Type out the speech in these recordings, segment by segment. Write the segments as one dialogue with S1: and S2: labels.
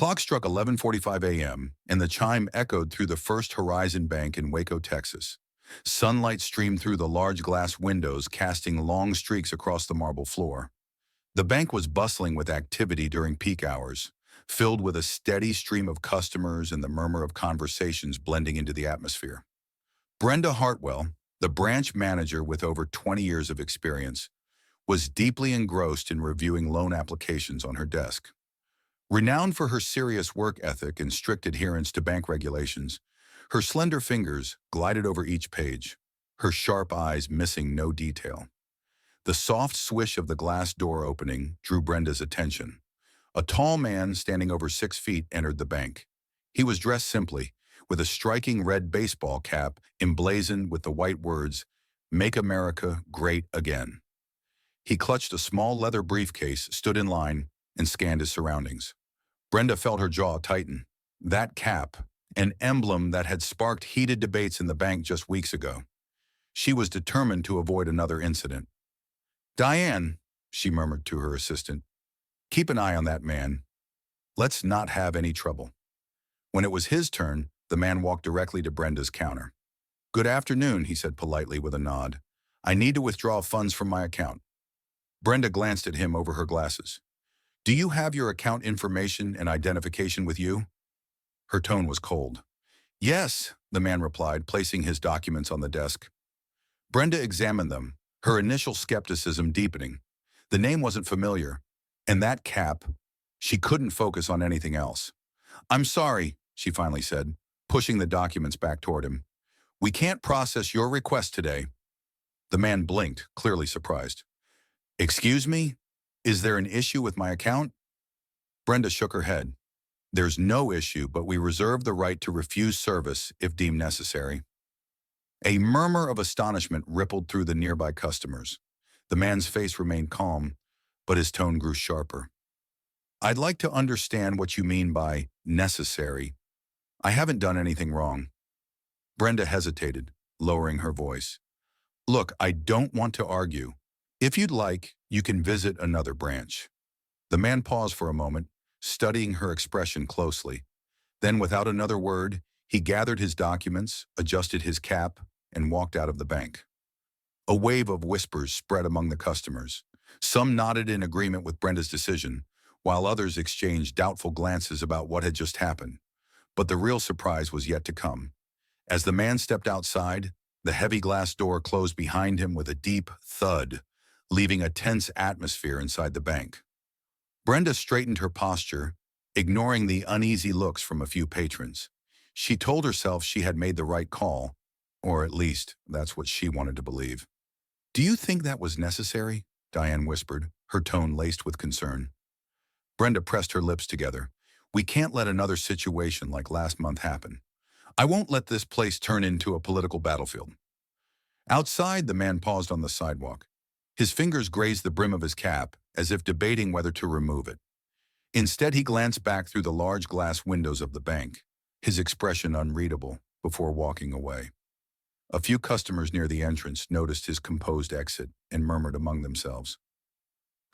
S1: clock struck 11:45 a.m., and the chime echoed through the First Horizon Bank in Waco, Texas. Sunlight streamed through the large glass windows, casting long streaks across the marble floor. The bank was bustling with activity during peak hours, filled with a steady stream of customers and the murmur of conversations blending into the atmosphere. Brenda Hartwell, the branch manager with over 20 years of experience, was deeply engrossed in reviewing loan applications on her desk. Renowned for her serious work ethic and strict adherence to bank regulations, her slender fingers glided over each page, her sharp eyes missing no detail. The soft swish of the glass door opening drew Brenda's attention. A tall man standing over 6 feet entered the bank. He was dressed simply, with a striking red baseball cap emblazoned with the white words, "Make America Great Again." He clutched a small leather briefcase, stood in line, and scanned his surroundings. Brenda felt her jaw tighten. That cap, an emblem that had sparked heated debates in the bank just weeks ago. She was determined to avoid another incident. "Diane," she murmured to her assistant, "keep an eye on that man. Let's not have any trouble." When it was his turn, the man walked directly to Brenda's counter. "Good afternoon," he said politely with a nod. "I need to withdraw funds from my account." Brenda glanced at him over her glasses. "Do you have your account information and identification with you?" Her tone was cold. "Yes," the man replied, placing his documents on the desk. Brenda examined them, her initial skepticism deepening. The name wasn't familiar, and that cap, she couldn't focus on anything else. "I'm sorry," she finally said, pushing the documents back toward him. "We can't process your request today." The man blinked, clearly surprised. "Excuse me? Is there an issue with my account?" Brenda shook her head. "There's no issue, but we reserve the right to refuse service if deemed necessary." A murmur of astonishment rippled through the nearby customers. The man's face remained calm, but his tone grew sharper. "I'd like to understand what you mean by necessary. I haven't done anything wrong." Brenda hesitated, lowering her voice. "Look, I don't want to argue. If you'd like, you can visit another branch." The man paused for a moment, studying her expression closely. Then, without another word, he gathered his documents, adjusted his cap, and walked out of the bank. A wave of whispers spread among the customers. Some nodded in agreement with Brenda's decision, while others exchanged doubtful glances about what had just happened. But the real surprise was yet to come. As the man stepped outside, the heavy glass door closed behind him with a deep thud, leaving a tense atmosphere inside the bank. Brenda straightened her posture, ignoring the uneasy looks from a few patrons. She told herself she had made the right call, or at least that's what she wanted to believe. "Do you think that was necessary?" Diane whispered, her tone laced with concern. Brenda pressed her lips together. "We can't let another situation like last month happen. I won't let this place turn into a political battlefield." Outside, the man paused on the sidewalk. His fingers grazed the brim of his cap, as if debating whether to remove it. Instead, he glanced back through the large glass windows of the bank, his expression unreadable, before walking away. A few customers near the entrance noticed his composed exit and murmured among themselves.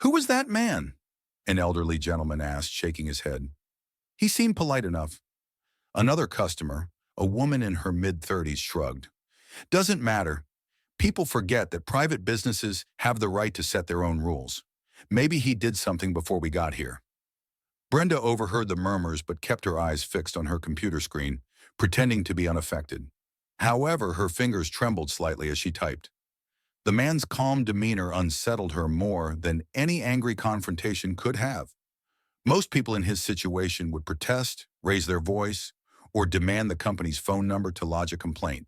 S1: "Who was that man?" an elderly gentleman asked, shaking his head. "He seemed polite enough." Another customer, a woman in her mid-30s, shrugged. "Doesn't matter. People forget that private businesses have the right to set their own rules. Maybe he did something before we got here." Brenda overheard the murmurs but kept her eyes fixed on her computer screen, pretending to be unaffected. However, her fingers trembled slightly as she typed. The man's calm demeanor unsettled her more than any angry confrontation could have. Most people in his situation would protest, raise their voice, or demand the company's phone number to lodge a complaint.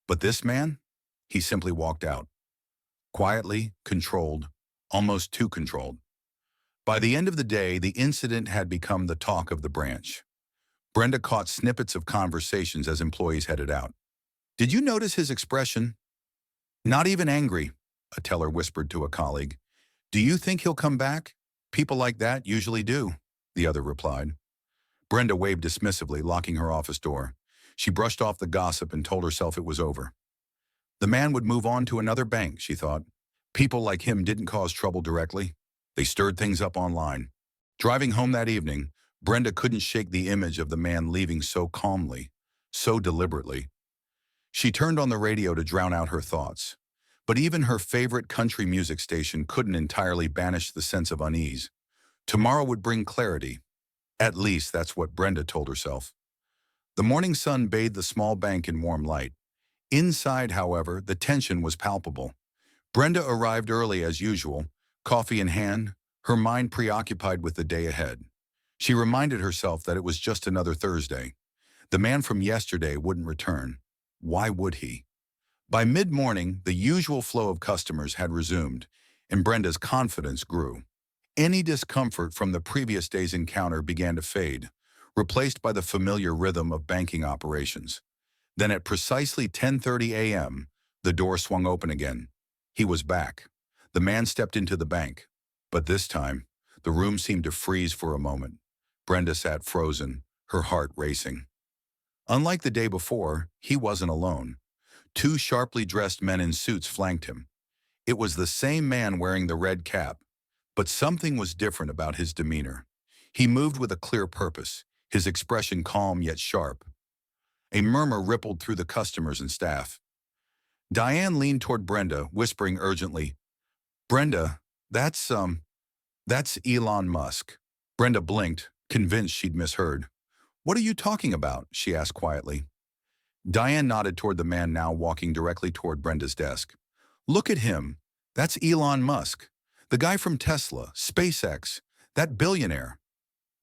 S1: But this man? He simply walked out. Quietly, controlled, almost too controlled. By the end of the day, the incident had become the talk of the branch. Brenda caught snippets of conversations as employees headed out. "Did you notice his expression?" "Not even angry," a teller whispered to a colleague. "Do you think he'll come back?" "People like that usually do," the other replied. Brenda waved dismissively, locking her office door. She brushed off the gossip and told herself it was over. The man would move on to another bank, she thought. People like him didn't cause trouble directly. They stirred things up online. Driving home that evening, Brenda couldn't shake the image of the man leaving so calmly, so deliberately. She turned on the radio to drown out her thoughts. But even her favorite country music station couldn't entirely banish the sense of unease. Tomorrow would bring clarity. At least that's what Brenda told herself. The morning sun bathed the small bank in warm light. Inside, however, the tension was palpable. Brenda arrived early as usual, coffee in hand, her mind preoccupied with the day ahead. She reminded herself that it was just another Thursday. The man from yesterday wouldn't return. Why would he? By mid-morning, the usual flow of customers had resumed, and Brenda's confidence grew. Any discomfort from the previous day's encounter began to fade, replaced by the familiar rhythm of banking operations. Then at precisely 10:30 a.m., the door swung open again. He was back. The man stepped into the bank. But this time, the room seemed to freeze for a moment. Brenda sat frozen, her heart racing. Unlike the day before, he wasn't alone. Two sharply dressed men in suits flanked him. It was the same man wearing the red cap, but something was different about his demeanor. He moved with a clear purpose, his expression calm yet sharp. A murmur rippled through the customers and staff. Diane leaned toward Brenda, whispering urgently, "Brenda, that's Elon Musk." Brenda blinked, convinced she'd misheard. "What are you talking about?" she asked quietly. Diane nodded toward the man now walking directly toward Brenda's desk. "Look at him. That's Elon Musk. The guy from Tesla, SpaceX, that billionaire."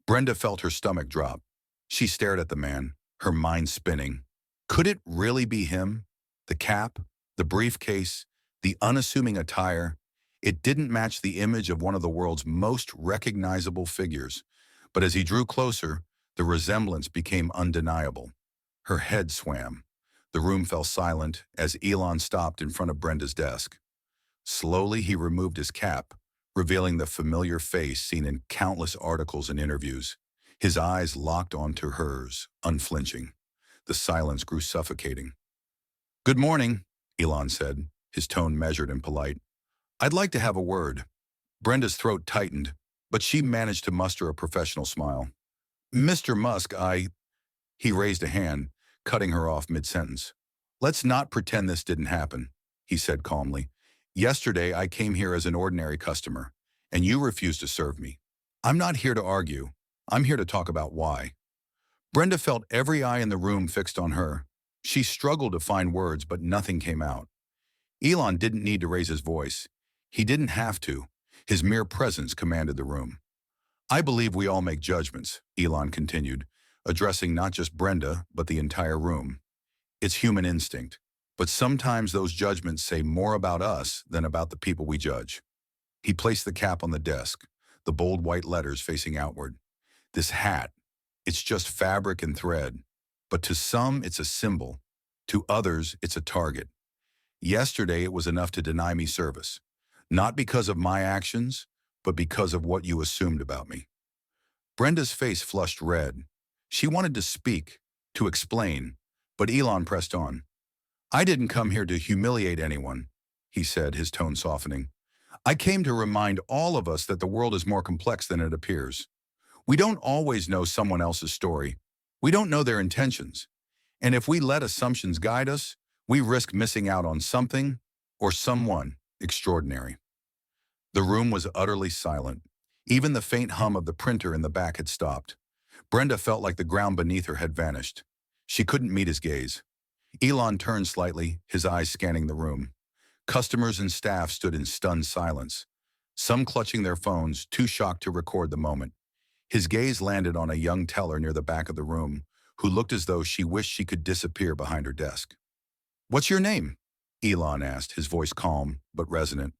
S1: Brenda felt her stomach drop. She stared at the man, her mind spinning. Could it really be him? The cap, the briefcase, the unassuming attire. It didn't match the image of one of the world's most recognizable figures. But as he drew closer, the resemblance became undeniable. Her head swam. The room fell silent as Elon stopped in front of Brenda's desk. Slowly, he removed his cap, revealing the familiar face seen in countless articles and interviews. His eyes locked onto hers, unflinching. The silence grew suffocating. "Good morning," Elon said, his tone measured and polite. "I'd like to have a word." Brenda's throat tightened, but she managed to muster a professional smile. "Mr. Musk, He raised a hand, cutting her off mid-sentence. "Let's not pretend this didn't happen," he said calmly. "Yesterday I came here as an ordinary customer, and you refused to serve me. I'm not here to argue. I'm here to talk about why." Brenda felt every eye in the room fixed on her. She struggled to find words, but nothing came out. Elon didn't need to raise his voice. He didn't have to. His mere presence commanded the room. "I believe we all make judgments," Elon continued, addressing not just Brenda, but the entire room. "It's human instinct. But sometimes those judgments say more about us than about the people we judge." He placed the cap on the desk, the bold white letters facing outward. "This hat, it's just fabric and thread. But to some, it's a symbol. To others, it's a target. Yesterday, it was enough to deny me service. Not because of my actions, but because of what you assumed about me." Brenda's face flushed red. She wanted to speak, to explain, but Elon pressed on. "I didn't come here to humiliate anyone," he said, his tone softening. "I came to remind all of us that the world is more complex than it appears. We don't always know someone else's story. We don't know their intentions. And if we let assumptions guide us, we risk missing out on something or someone extraordinary." The room was utterly silent. Even the faint hum of the printer in the back had stopped. Brenda felt like the ground beneath her had vanished. She couldn't meet his gaze. Elon turned slightly, his eyes scanning the room. Customers and staff stood in stunned silence, some clutching their phones, too shocked to record the moment. His gaze landed on a young teller near the back of the room, who looked as though she wished she could disappear behind her desk. "What's your name?" Elon asked, his voice calm but resonant.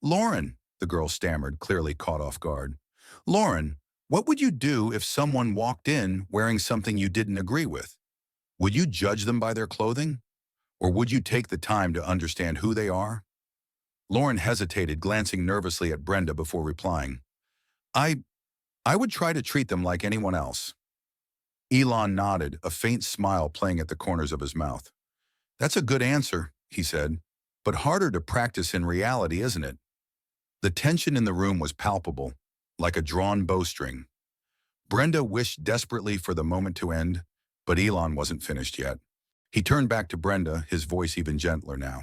S1: "Lauren," the girl stammered, clearly caught off guard. "Lauren, what would you do if someone walked in wearing something you didn't agree with? Would you judge them by their clothing? Or would you take the time to understand who they are?" Lauren hesitated, glancing nervously at Brenda before replying. I would try to treat them like anyone else." Elon nodded, a faint smile playing at the corners of his mouth. "That's a good answer," he said, "but harder to practice in reality, isn't it?" The tension in the room was palpable, like a drawn bowstring. Brenda wished desperately for the moment to end, but Elon wasn't finished yet. He turned back to Brenda, his voice even gentler now.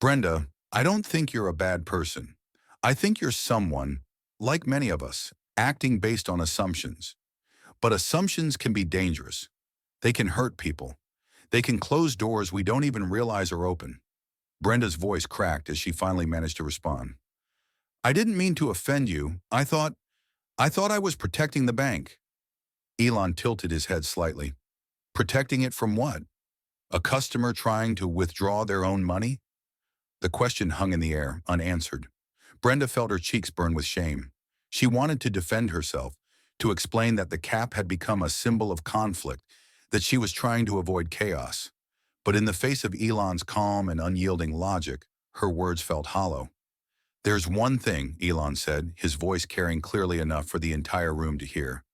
S1: Brenda, I don't think you're a bad person. I think you're someone, like many of us, acting based on assumptions. But assumptions can be dangerous. They can hurt people. They can close doors we don't even realize are open. Brenda's voice cracked as she finally managed to respond. I didn't mean to offend you. I thought I was protecting the bank. Elon tilted his head slightly. Protecting it from what? A customer trying to withdraw their own money? The question hung in the air, unanswered. Brenda felt her cheeks burn with shame. She wanted to defend herself, to explain that the cap had become a symbol of conflict, that she was trying to avoid chaos. But in the face of Elon's calm and unyielding logic, her words felt hollow. There's one thing, Elon said, his voice carrying clearly enough for the entire room to hear.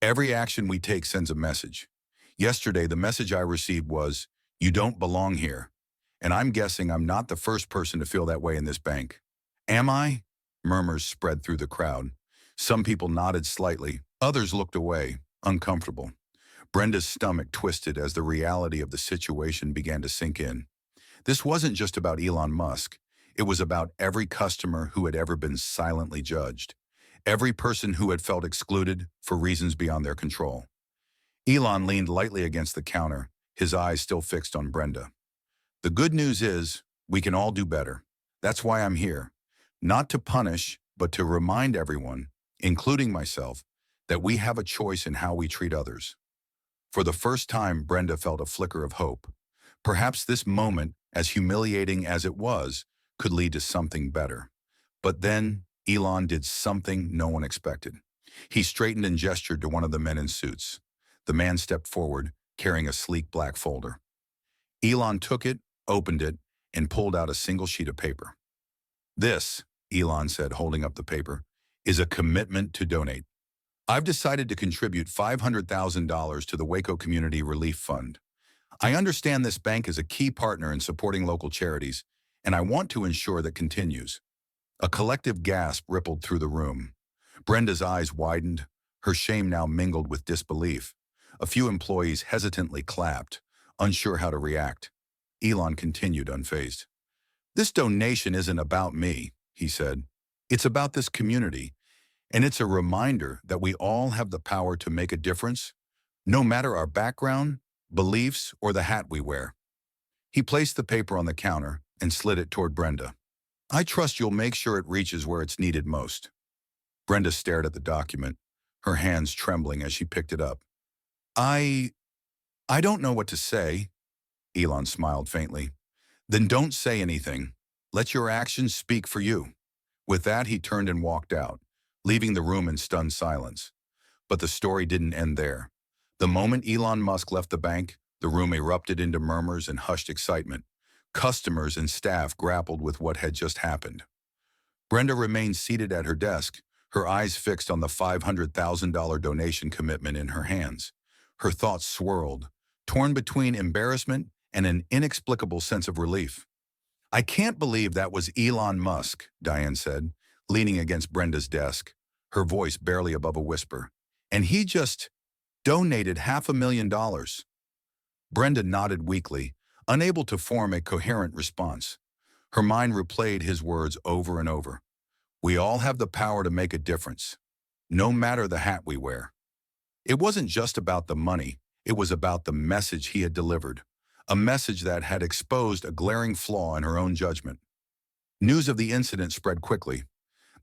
S1: Every action we take sends a message. Yesterday, the message I received was, you don't belong here. And I'm guessing I'm not the first person to feel that way in this bank. Am I? Murmurs spread through the crowd. Some people nodded slightly. Others looked away, uncomfortable. Brenda's stomach twisted as the reality of the situation began to sink in. This wasn't just about Elon Musk. It was about every customer who had ever been silently judged. Every person who had felt excluded for reasons beyond their control. Elon leaned lightly against the counter, his eyes still fixed on Brenda. The good news is, we can all do better. That's why I'm here. Not to punish, but to remind everyone, including myself, that we have a choice in how we treat others. For the first time, Brenda felt a flicker of hope. Perhaps this moment, as humiliating as it was, could lead to something better. But then, Elon did something no one expected. He straightened and gestured to one of the men in suits. The man stepped forward, carrying a sleek black folder. Elon took it, opened it, and pulled out a single sheet of paper. This, Elon said, holding up the paper, is a commitment to donate. I've decided to contribute $500,000 to the Waco Community Relief Fund. I understand this bank is a key partner in supporting local charities, and I want to ensure that continues. A collective gasp rippled through the room. Brenda's eyes widened, her shame now mingled with disbelief. A few employees hesitantly clapped, unsure how to react. Elon continued unfazed. This donation isn't about me, he said. It's about this community, and it's a reminder that we all have the power to make a difference, no matter our background, beliefs, or the hat we wear. He placed the paper on the counter and slid it toward Brenda. I trust you'll make sure it reaches where it's needed most. Brenda stared at the document, her hands trembling as she picked it up. I don't know what to say, Elon smiled faintly. Then don't say anything. Let your actions speak for you. With that, he turned and walked out, leaving the room in stunned silence. But the story didn't end there. The moment Elon Musk left the bank, the room erupted into murmurs and hushed excitement. Customers and staff grappled with what had just happened. Brenda remained seated at her desk, her eyes fixed on the $500,000 donation commitment in her hands. Her thoughts swirled, torn between embarrassment and an inexplicable sense of relief. I can't believe that was Elon Musk, Diane said, leaning against Brenda's desk, her voice barely above a whisper. And he just donated $500,000. Brenda nodded weakly, unable to form a coherent response. Her mind replayed his words over and over. We all have the power to make a difference, no matter the hat we wear. It wasn't just about the money, it was about the message he had delivered, a message that had exposed a glaring flaw in her own judgment. News of the incident spread quickly.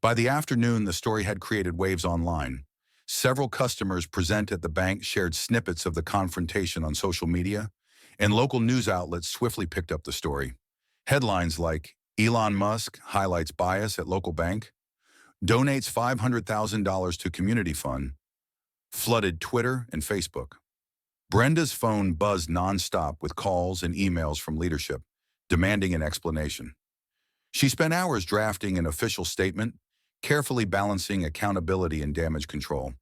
S1: By the afternoon, the story had created waves online. Several customers present at the bank shared snippets of the confrontation on social media, and local news outlets swiftly picked up the story. Headlines like, Elon Musk highlights bias at local bank, donates $500,000 to community fund, flooded Twitter and Facebook. Brenda's phone buzzed nonstop with calls and emails from leadership, demanding an explanation. She spent hours drafting an official statement, carefully balancing accountability and damage control.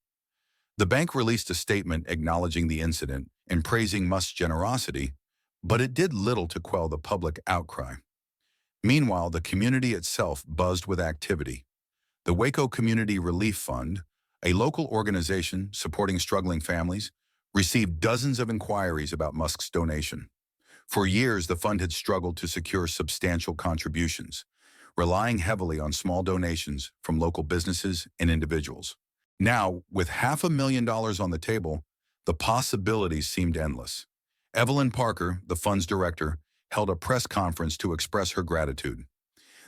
S1: The bank released a statement acknowledging the incident and praising Musk's generosity, but it did little to quell the public outcry. Meanwhile, the community itself buzzed with activity. The Waco Community Relief Fund, a local organization supporting struggling families, received dozens of inquiries about Musk's donation. For years, the fund had struggled to secure substantial contributions, relying heavily on small donations from local businesses and individuals. Now, with $500,000 on the table, the possibilities seemed endless. Evelyn Parker, the fund's director, held a press conference to express her gratitude.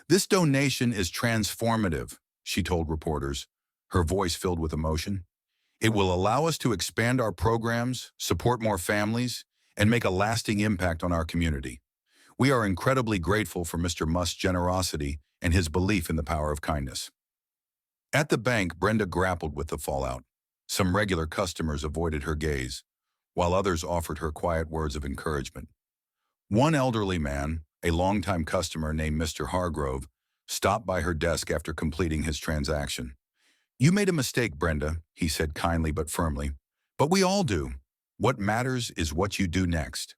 S1: "This donation is transformative," she told reporters, her voice filled with emotion. "It will allow us to expand our programs, support more families, and make a lasting impact on our community. We are incredibly grateful for Mr. Musk's generosity and his belief in the power of kindness." At the bank, Brenda grappled with the fallout. Some regular customers avoided her gaze, while others offered her quiet words of encouragement. One elderly man, a longtime customer named Mr. Hargrove, stopped by her desk after completing his transaction. "You made a mistake, Brenda," he said kindly but firmly. "But we all do. What matters is what you do next."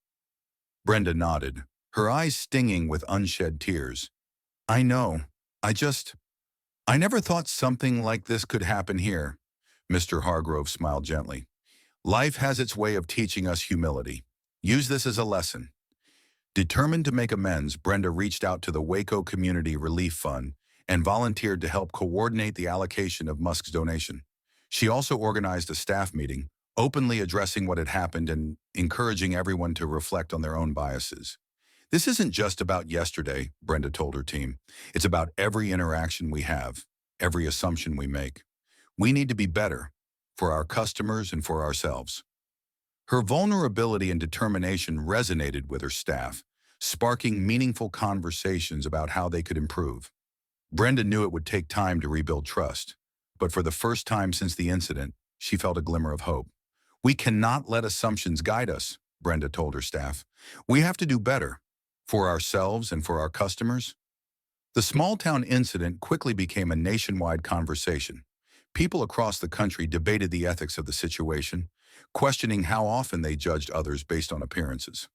S1: Brenda nodded, her eyes stinging with unshed tears. "I know. I never thought something like this could happen here." Mr. Hargrove smiled gently. "Life has its way of teaching us humility. Use this as a lesson." Determined to make amends, Brenda reached out to the Waco Community Relief Fund and volunteered to help coordinate the allocation of Musk's donation. She also organized a staff meeting, openly addressing what had happened and encouraging everyone to reflect on their own biases. "This isn't just about yesterday," Brenda told her team. "It's about every interaction we have, every assumption we make. We need to be better, for our customers and for ourselves." Her vulnerability and determination resonated with her staff, sparking meaningful conversations about how they could improve. Brenda knew it would take time to rebuild trust, but for the first time since the incident, she felt a glimmer of hope. "We cannot let assumptions guide us," Brenda told her staff. "We have to do better, for ourselves and for our customers." The small-town incident quickly became a nationwide conversation. People across the country debated the ethics of the situation, questioning how often they judged others based on appearances.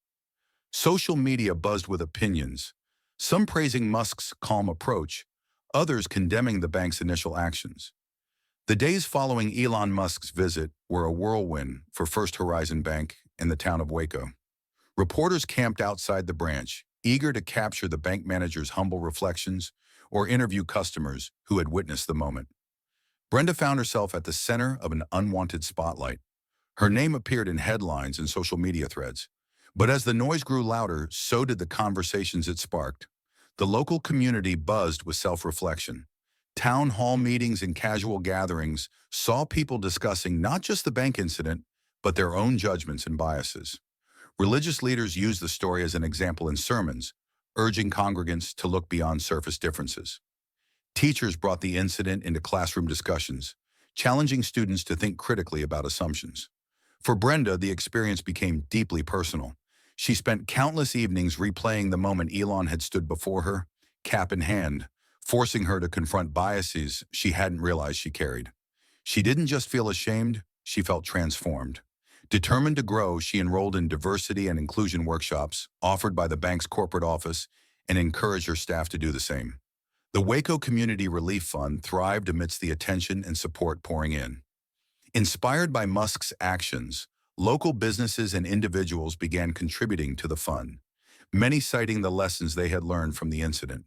S1: Social media buzzed with opinions, some praising Musk's calm approach, others condemning the bank's initial actions. The days following Elon Musk's visit were a whirlwind for First Horizon Bank in the town of Waco. Reporters camped outside the branch, eager to capture the bank manager's humble reflections or interview customers who had witnessed the moment. Brenda found herself at the center of an unwanted spotlight. Her name appeared in headlines and social media threads. But as the noise grew louder, so did the conversations it sparked. The local community buzzed with self-reflection. Town hall meetings and casual gatherings saw people discussing not just the bank incident, but their own judgments and biases. Religious leaders used the story as an example in sermons, urging congregants to look beyond surface differences. Teachers brought the incident into classroom discussions, challenging students to think critically about assumptions. For Brenda, the experience became deeply personal. She spent countless evenings replaying the moment Elon had stood before her, cap in hand, forcing her to confront biases she hadn't realized she carried. She didn't just feel ashamed, she felt transformed. Determined to grow, she enrolled in diversity and inclusion workshops offered by the bank's corporate office and encouraged her staff to do the same. The Waco Community Relief Fund thrived amidst the attention and support pouring in. Inspired by Musk's actions, local businesses and individuals began contributing to the fund, many citing the lessons they had learned from the incident.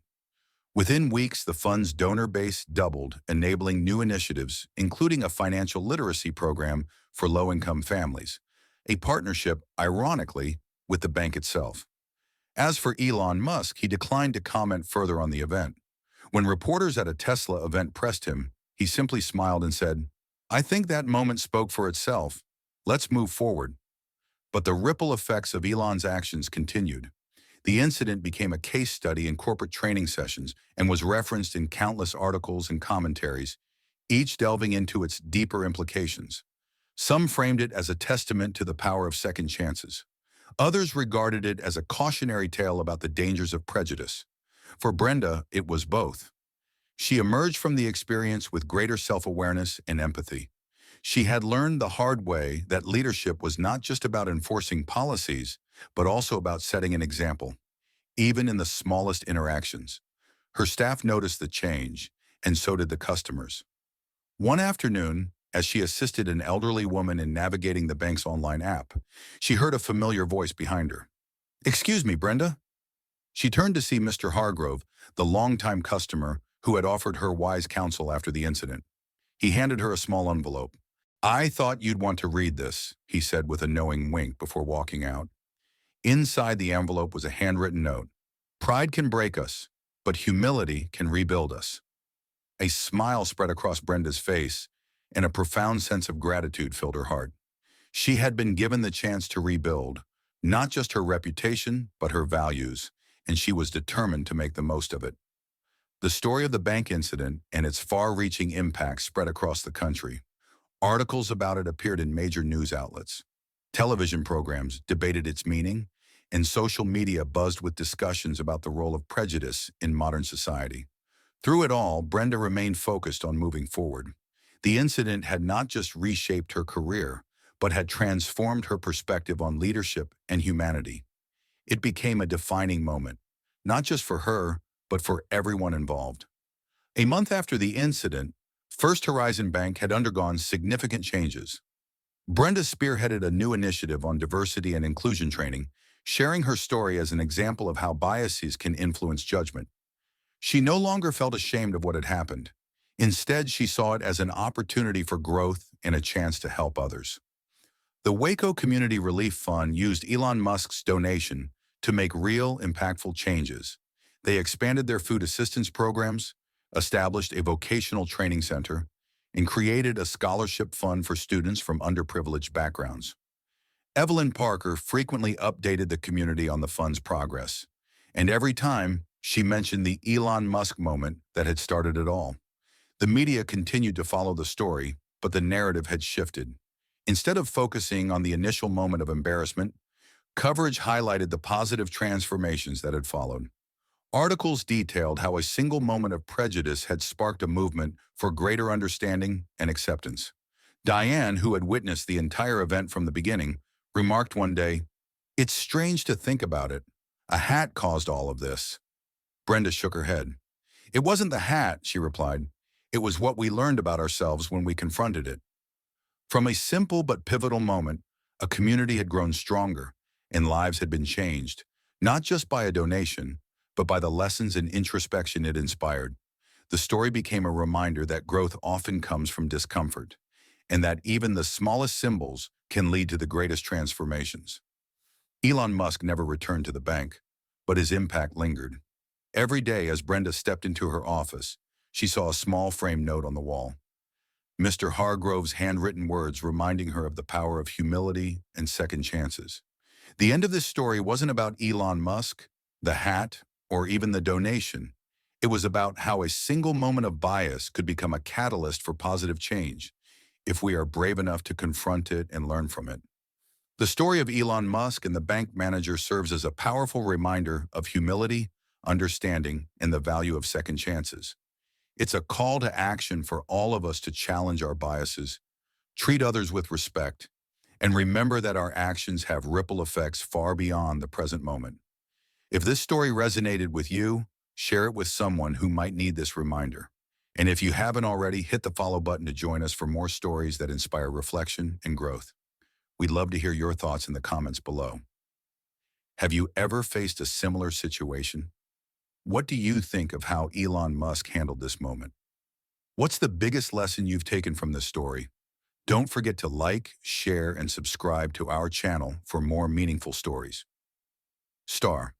S1: Within weeks, the fund's donor base doubled, enabling new initiatives, including a financial literacy program for low-income families, a partnership, ironically, with the bank itself. As for Elon Musk, he declined to comment further on the event. When reporters at a Tesla event pressed him, he simply smiled and said, "I think that moment spoke for itself. Let's move forward." But the ripple effects of Elon's actions continued. The incident became a case study in corporate training sessions and was referenced in countless articles and commentaries, each delving into its deeper implications. Some framed it as a testament to the power of second chances. Others regarded it as a cautionary tale about the dangers of prejudice. For Brenda, it was both. She emerged from the experience with greater self-awareness and empathy. She had learned the hard way that leadership was not just about enforcing policies, but also about setting an example, even in the smallest interactions. Her staff noticed the change, and so did the customers. One afternoon, as she assisted an elderly woman in navigating the bank's online app. She heard a familiar voice behind her. "Excuse me, Brenda?" She turned to see Mr. Hargrove, the longtime customer who had offered her wise counsel after the incident. He handed her a small envelope. "I thought you'd want to read this," he said with a knowing wink before walking out. Inside the envelope was a handwritten note. "Pride can break us, but humility can rebuild us." A smile spread across Brenda's face, and a profound sense of gratitude filled her heart. She had been given the chance to rebuild, not just her reputation, but her values, and she was determined to make the most of it. The story of the bank incident and its far-reaching impact spread across the country. Articles about it appeared in major news outlets. Television programs debated its meaning, and social media buzzed with discussions about the role of prejudice in modern society. Through it all, Brenda remained focused on moving forward. The incident had not just reshaped her career, but had transformed her perspective on leadership and humanity. It became a defining moment, not just for her, but for everyone involved. A month after the incident, First Horizon Bank had undergone significant changes. Brenda spearheaded a new initiative on diversity and inclusion training, sharing her story as an example of how biases can influence judgment. She no longer felt ashamed of what had happened. Instead, she saw it as an opportunity for growth and a chance to help others. The Waco Community Relief Fund used Elon Musk's donation to make real, impactful changes. They expanded their food assistance programs, established a vocational training center, and created a scholarship fund for students from underprivileged backgrounds. Evelyn Parker frequently updated the community on the fund's progress, and every time she mentioned the Elon Musk moment that had started it all. The media continued to follow the story, but the narrative had shifted. Instead of focusing on the initial moment of embarrassment, coverage highlighted the positive transformations that had followed. Articles detailed how a single moment of prejudice had sparked a movement for greater understanding and acceptance. Diane, who had witnessed the entire event from the beginning, remarked one day, "It's strange to think about it. A hat caused all of this." Brenda shook her head. "It wasn't the hat," she replied. "It was what we learned about ourselves when we confronted it." From a simple but pivotal moment, a community had grown stronger, and lives had been changed, not just by a donation, but by the lessons and introspection it inspired. The story became a reminder that growth often comes from discomfort, and that even the smallest symbols can lead to the greatest transformations. Elon Musk never returned to the bank, but his impact lingered. Every day as Brenda stepped into her office, she saw a small framed note on the wall. Mr. Hargrove's handwritten words reminding her of the power of humility and second chances. The end of this story wasn't about Elon Musk, the hat, or even the donation. It was about how a single moment of bias could become a catalyst for positive change if we are brave enough to confront it and learn from it. The story of Elon Musk and the bank manager serves as a powerful reminder of humility, understanding, and the value of second chances. It's a call to action for all of us to challenge our biases, treat others with respect, and remember that our actions have ripple effects far beyond the present moment. If this story resonated with you, share it with someone who might need this reminder. And if you haven't already, hit the follow button to join us for more stories that inspire reflection and growth. We'd love to hear your thoughts in the comments below. Have you ever faced a similar situation? What do you think of how Elon Musk handled this moment? What's the biggest lesson you've taken from this story? Don't forget to like, share, and subscribe to our channel for more meaningful stories. Star.